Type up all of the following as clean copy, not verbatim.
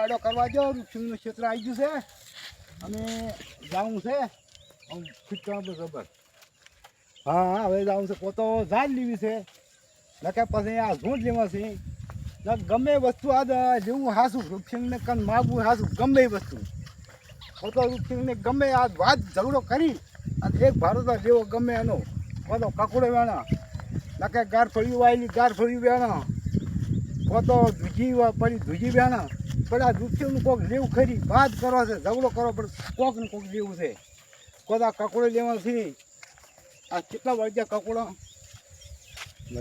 વાડો કરવા જો વૃક્ષનું ક્ષેત્ર આવી ગયું છે અને જાવું છે આમ ફિટ કરવાનું તો જબર. હા હવે જાવું છે પોતો ઝાડ લેવી છે નકે પછી આ ઝૂંટ લેવા છે ગમે વસ્તુ આ જેવું હાસું વૃક્ષને કન માગવું હાસું ગમે એ વસ્તુ પોતો વૃક્ષને ગમે આ વાત ઝઘડો કરી અને એક ભારત જેવો ગમે એનો પોતો કકડો વેણા નકે ગાર ફળ્યું વાયેલી ગાર ફળ્યું વેણા પોતો ધૂજી પડી ધૂજી વેણા પણ આ વૃક્ષનું કોક લેવું ખરી વાત કરો છે ઝઘડો કરો પણ કોક ને કોક લેવું છે પોતા કકડો લેવા છે આ કેટલા વાગ્યા કકડો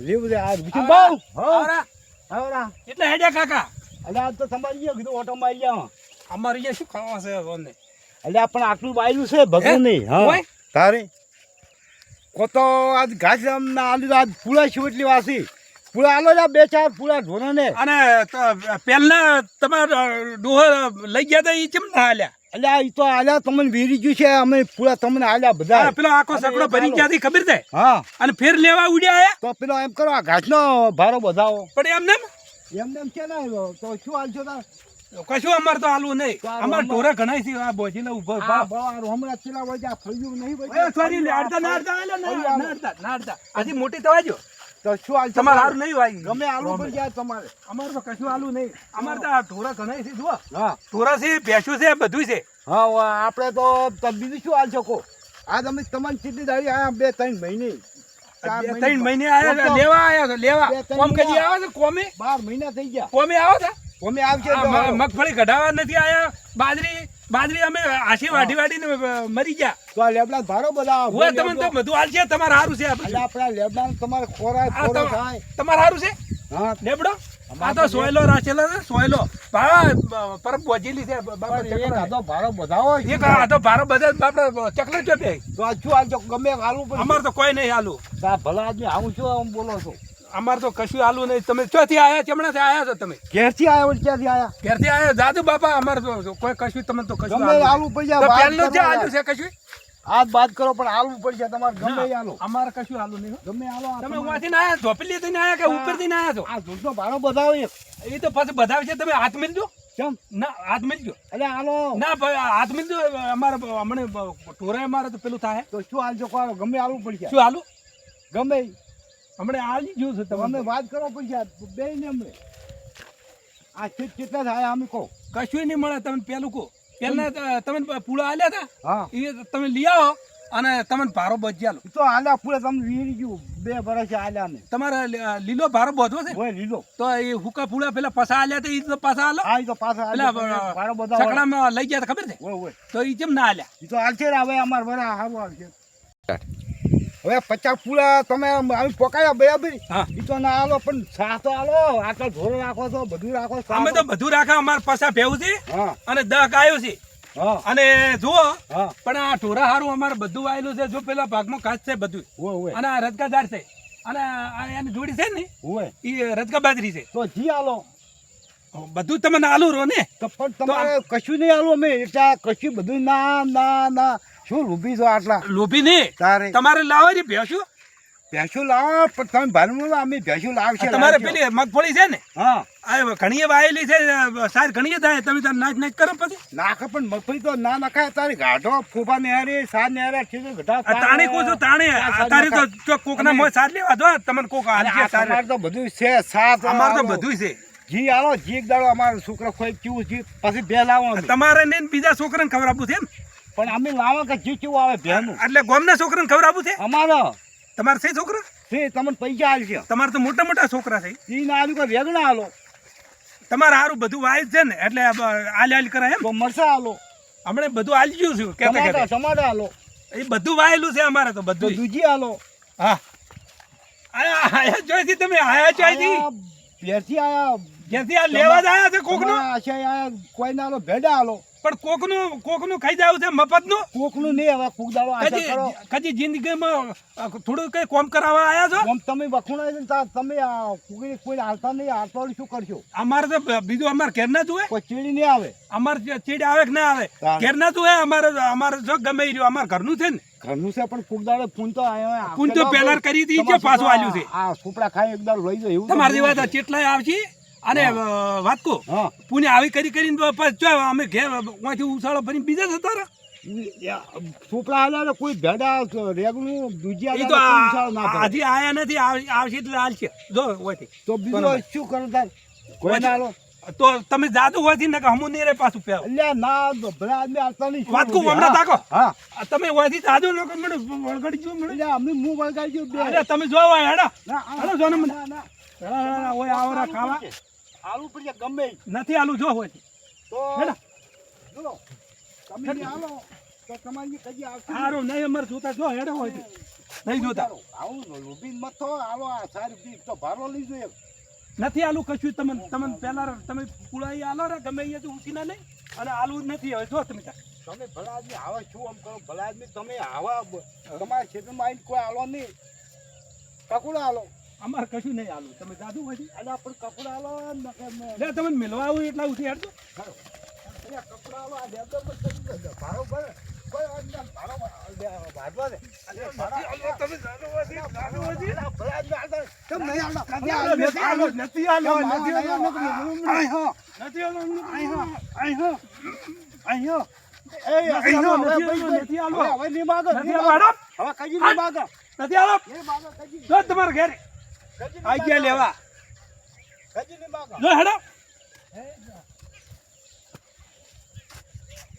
લેવું છે આ વૃક્ષ બહુ હા એટલે હેડ્યા કાકા એટલે આજ તો તમારી ગયો કીધું ઓટો મારી ગયા અમારે અહીંયા શું ખાવા છે ફોન એટલે આપણે આટલું વાયલું છે ભગવું નહીં હા તારે કોતો આજ ઘાસ આલુ આજ પૂળા છું એટલી વાસી પૂળા આલો જા બે ચાર પૂળા ઢોરા ને અને પહેલા તમારા ડોહો લઈ ગયા હતા એ કેમ ના હાલ્યા એટલે આ તો આલ્યા તમને વેરી ગયું છે અમે પૂળા તમને આલ્યા બધા પેલો આખો સકડો ભરી ગયા હતી ખબર છે હા અને ફેર લેવા ઉડ્યા આયા તો પેલો એમ કરો આ ઘાસનો ભારો બધાવો પણ એમને એમ છે ને તો શું હાલશો તાર કશું અમારે તો આલવું નહીં અમારે ઢોરા ઘણા છે આ બોજીને ઉભો હમણાં ચેલા વજા ફળ્યું નહીં સોરી નાડતા હજી મોટી થવા જો તો શું હાલ તમારે હારું નહીં વાય ગમે આલુ પર જાય તમારે અમારે તો કશું આલુ નહીં અમારે તો આ ઢોરા ઘણા છે જુઓ હા ઢોરા છે ભેંસું છે બધું છે હા આપણે તો બીજું શું હાલ શકો આજ અમે તમારી ચીટલી દાડી આયા 2-3 મહિને 3 મહિને આયા લેવા આયા તો લેવા કોમ કરી આવે છે કોમે 12 મહિના થઈ ગયા કોમે આવો છે કોમે આવશે મગફળી કઢાવા નથી આયા બાજરી અમે આશી વાઢીને મરી ગયા તો આ લેબડા ભારો બધા હોય તમને તો બધું હાલ છે તમારે સારું છે એટલે આપણા લેબડા તમારે ખોરો થાય તમારે સારું છે હા લેબડો આ તો સોયલો રાખેલો છે સોયલો પર બોજેલી છે એક આધો ભારો બધાવો એક આધો ભારો બધા બાપડા ચકલે ચો બે તો આ શું હાલ ગમે હાલું પણ અમાર તો કોઈ નહીં હાલું ભલા આદમી આવું છું આમ બોલો છો અમાર તો કશું હાલું નહીં તમે ચોથી આયા ચમણાથી આયા છો તમે ઘેરથી આયા ક્યાંથી આયા ઘેરથી આયા દાદુ બાપા અમાર તો કોઈ કશું તમે તો કશું ગમે હાલું પડી જાય પહેલું જે હાલું છે કશું આજ બાદ કરો પણ હાલવું પડશે તમારે ગમે હાલો અમારે કશું હાલું નહીં ગમે હાલો તમે ઉવાથી આયા ધોપલી થઈને આયા કે ઉપરથી આયા છો આ ઝૂંટનો ભારો બધાવો એક એ તો પછી બધાવે છે તમે હાથ મિલજો કેમ ના હાથ મિલજો એટલે હાલો ના હાથ મિલજો અમારે હમણે ઢોરાય અમારે તો પેલું થાય તો શું હાલજો કરો ગમે હાલવું પડશે શું હાલું ગમે હમણે હાલી ગયું છે તમે વાત કરો પડશે બે ને અમને આ કેટલા થાય અમે કહો કશું નહીં મળે તમે પેલું કહો પેલા તમે પૂળા આલ્યા હતા હા એ તમે લઈ આવો અને તમને ભારો બચ્યા લો તો હાલ્યા પૂરા તમે વીરી ગયું 2 વર્ષ હાલ્યા ને તમારે લીલો ભારો બધો છે હોય લીલો તો એ હુકા પૂળા પેલા પસા આલ્યા હતા એ તો પાછા આલો આ તો પાછા પેલા ભારો બધા સકડામાં લઈ ગયા ખબર છે હોય તો એ કેમ ના આલ્યા એ તો હાલશે ને હવે અમાર વરા હારું આવશે હવે 50 પૂળા તમે અમે પકાયા બરાબર હા એ તો ના આલો પણ સા તો આલો આટલો ઢોરો રાખો છો બધું રાખો અમે તો બધું રાખા અમાર પાછા ભેવું છે હા અને 10 ગાયો છે હા અને જુઓ હા પણ આ ઢોરા હારું અમારે બધું આવેલું છે જો પેલા ભાગમાં કાચ છે બધું હોય અને આ રજગાદાર છે અને આ એની જોડી છે ને હોય એ રજગા બાજરી છે તો જી આલો બધું તમને આલુ રો ને તો પણ તમારે કશું નહીં આલો અમે એટલે કશું બધું ના ના ના શું લોભી છો આટલા લોભી નહીં તારે તમારે લાવો રે ભેંસું ભેંસું લાવો પણ તમે ભાડું અમે ભેંસું લાવશે તમારે પેલી મગફળી છે ને હા આ ઘણી વાયેલી છે સાર ઘણી થાય તમે તાર નાચ નાચ કરો પછી નાખે પણ મગફળી તો ના નખાય તારી ગાઢો ફૂફા નેહરી સાર નેહરે ઠીક ઘટા તાણે કો છો તાણે તારે તો કોકના મોય સાર લેવા દો તમને કોક હાલજે સાર અમાર તો બધું છે સાત અમાર તો બધું છે જી આલો જી એક દાડો અમારો છોકરો ખોઈ કેવું જી પછી બે લાવો તમારે ને બીજા છોકરાને ખવડાવવું છે એમ પણ અમે લાવો કે જી કેવું આવે ભેનું એટલે ગામના છોકરાને ખવડાવવું છે અમારો તમારે છે છોકરા છે તમને પૈસા આલશે તમારે તો મોટા મોટા છોકરા છે ઈ ના આલુ કે વેગણા આલો તમારે સારું બધું વાય છે ને એટલે આલ કરાય એમ તો મરસા આલો હમણે બધું આલી ગયું છું કેતા ટમાટા આલો એ બધું વાયેલું છે અમારે તો બધું દૂજી આલો હા આયા જોઈથી તમે આયા જોઈથી પેરથી આયા જેથી આ લેવા જ આયા છે કોકનું આશા આયા કોઈ ના આલો ભેડા આલો પણ કોકનું ખાઈ જાવ છે મફતનું કોકનું નહીં હવે કોક દાડો આશા કરો કદી જિંદગીમાં થોડું કઈ કોમ કરાવવા આયા છો આમ તમે વખણાય છે ને તમે કોકને કોઈ હાલતા નહીં હાલતો શું કરશો અમારે તો બીજું અમારે ઘેર ના જોવે કોઈ ચીડી નહીં આવે અમારે ચીડ આવે કે ના આવે ઘેર ના જોવે અમારે જો ગમે રહ્યું અમારે ઘરનું છે ને ઘરનું છે પણ કોક દાડો ફૂન તો આયો ફૂન તો પેલા કરી દી છે પાછું આલ્યું છે આ સુપડા ખાઈ એક દાડો લઈ જાય એવું તમારી વાત કેટલાય આવશે અને વાત કહું હા પુણે આવી કરીને પછી જો અમે ઘેર વાંથી ઉછાળો ભરીને બીજા જતા રહ્યા સુપડા હાલ્યા કોઈ ભેડા રેગનું દૂધિયા એ તો ના ભરે. હજી આયા નથી આવશે એટલે હાલશે જો હોયથી તો બીજું શું કરું તાર કોઈ ના હાલો તો તમે જાદુ હોયથી ને હમું નહીં રે પાછું પહેરો અલ્યા ના ભલા આદમી હાલતા નહીં. વાત કહું હમણાં તાકો હા તમે હોયથી જાદુ લોકો મને વળગડી જો મને અલ્યા અમે મું વળગાઈ ગયો બે અરે તમે જો હોય હેડો ના હેડો જો ને મને ના ના હેડો ઓય આવરા ખાવા આલુ પડશે ગમે ઈ. નથી આલું જો હોયથી તો હેડો જો તમે જે આલો તો તમારી કજી આવશે સારું નહીં અમારે જોતા જો હેડો હોયથી નહીં જોતા આવું લોભી મત થો આલો આ સારી બી તો ભારો લઈ જોઈએ નથી આલું કશું તમને પહેલા તમે પુળાઈ આલો રે ગમે એ તો ઉછી ના નહીં અને આલું નથી હવે જો તમે ત્યાં તમે ભલા આદમી આવા શું આમ કરો ભલા આદમી તમે આવા તમારા ક્ષેત્રમાં આવીને કોઈ આલો નહીં કકુડા આલો અમારે કશું નહીં આલું તમે જાદુ હોય અલ્યા પણ કપડા આલો ને કે લે તમે મિલવા આવું એટલા ઉઠી હેડજો અલ્યા કપડા આલો આ લેતો ભારો ભરે કોઈ આજના ભારો ભાડવા દે અલ્યા ભારો તમે જાદુ હોય અલ્યા ભલા આદમી આલતા કેમ નહીં આલતા નથી આલો નથી આલો નથી આલો આય હો નથી આલો આય હો આય હો આય હો એ નથી આય હો આલો, નથી આલો. હવે નહીં માગો નથી આલો મેડમ હવે કજી નહીં માગો નથી આલો એ માગો કજી જો તમારે ઘરે આઈ ગયા લેવા કજી નહીં માગો જો હેડો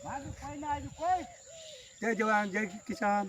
માગો કોઈ ના આજુ કોઈ જય જવાન જય કિસાન